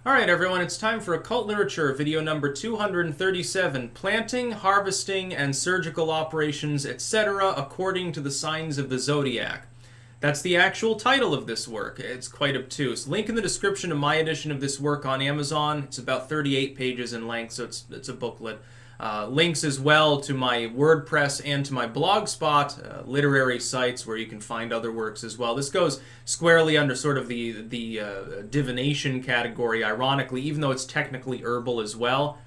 Alright everyone, it's time for Occult Literature, video number 237, Planting, Harvesting, and Surgical Operations, etc. according to the signs of the Zodiac. That's the actual title of this work. It's quite obtuse. Link in the description of my edition of this work on Amazon. It's about 38 pages in length, so it's a booklet. Links as well to my WordPress and to my Blogspot, literary sites where you can find other works as well. This goes squarely under sort of the divination category, ironically, even though it's technically herbal as well,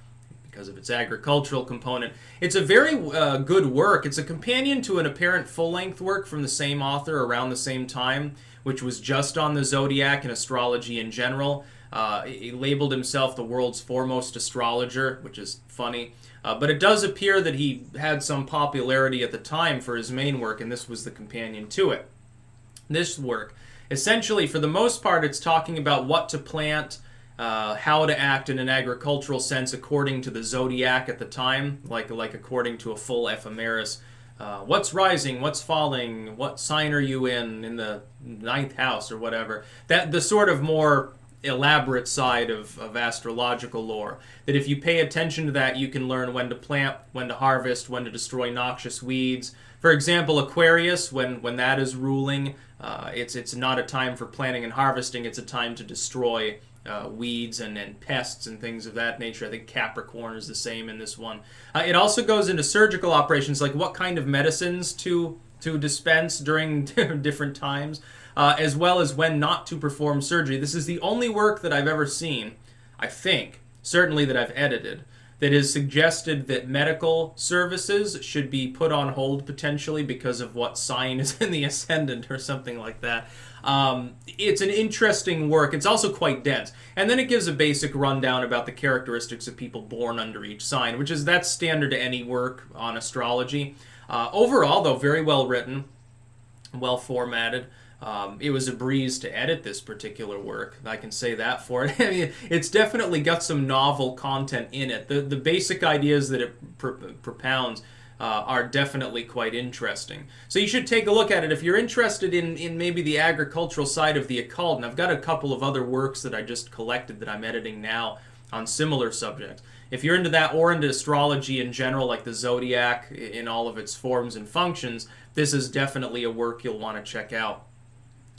because of its agricultural component. It's a very good work. It's a companion to an apparent full-length work from the same author around the same time, which was just on the Zodiac and astrology in general. He labeled himself the world's foremost astrologer, which is funny. But it does appear that he had some popularity at the time for his main work, and this was the companion to it. This work, essentially, for the most part, it's talking about what to plant, how to act in an agricultural sense according to the Zodiac at the time, like according to a full ephemeris. What's rising, what's falling, what sign are you in the 9th house or whatever. That the sort of more elaborate side of astrological lore. That if you pay attention to that, you can learn when to plant, when to harvest, when to destroy noxious weeds. For example, Aquarius, when that is ruling, it's not a time for planting and harvesting, it's a time to destroy weeds and pests and things of that nature. I think Capricorn is the same in this one. It also goes into surgical operations, like what kind of medicines to dispense during different times, as well as when not to perform surgery. This is the only work that I've ever seen, I think, certainly that I've edited, that has suggested that medical services should be put on hold potentially because of what sign is in the ascendant or something like that. It's an interesting work. It's also quite dense. And then it gives a basic rundown about the characteristics of people born under each sign, that's standard to any work on astrology. Overall, though, very well written, well formatted. It was a breeze to edit this particular work. I can say that for it. I mean, it's definitely got some novel content in it. The basic ideas that it propounds are definitely quite interesting. So you should take a look at it if you're interested in maybe the agricultural side of the occult. And I've got a couple of other works that I just collected that I'm editing now on similar subjects. If you're into that or into astrology in general, like the Zodiac in all of its forms and functions, this is definitely a work you'll want to check out.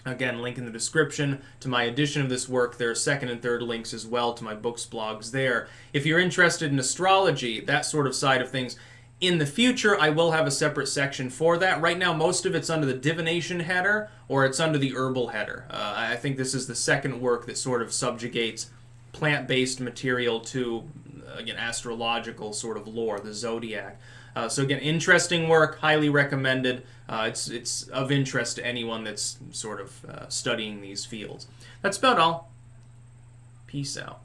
Again, link in the description to my edition of this work. There are second and third links as well to my books, blogs there. If you're interested in astrology, that sort of side of things, in the future, I will have a separate section for that. Right now, most of it's under the divination header, or it's under the herbal header. I think this is the second work that sort of subjugates plant-based material to, again, astrological sort of lore, the Zodiac. So again, interesting work, highly recommended. It's of interest to anyone that's sort of studying these fields. That's about all. Peace out.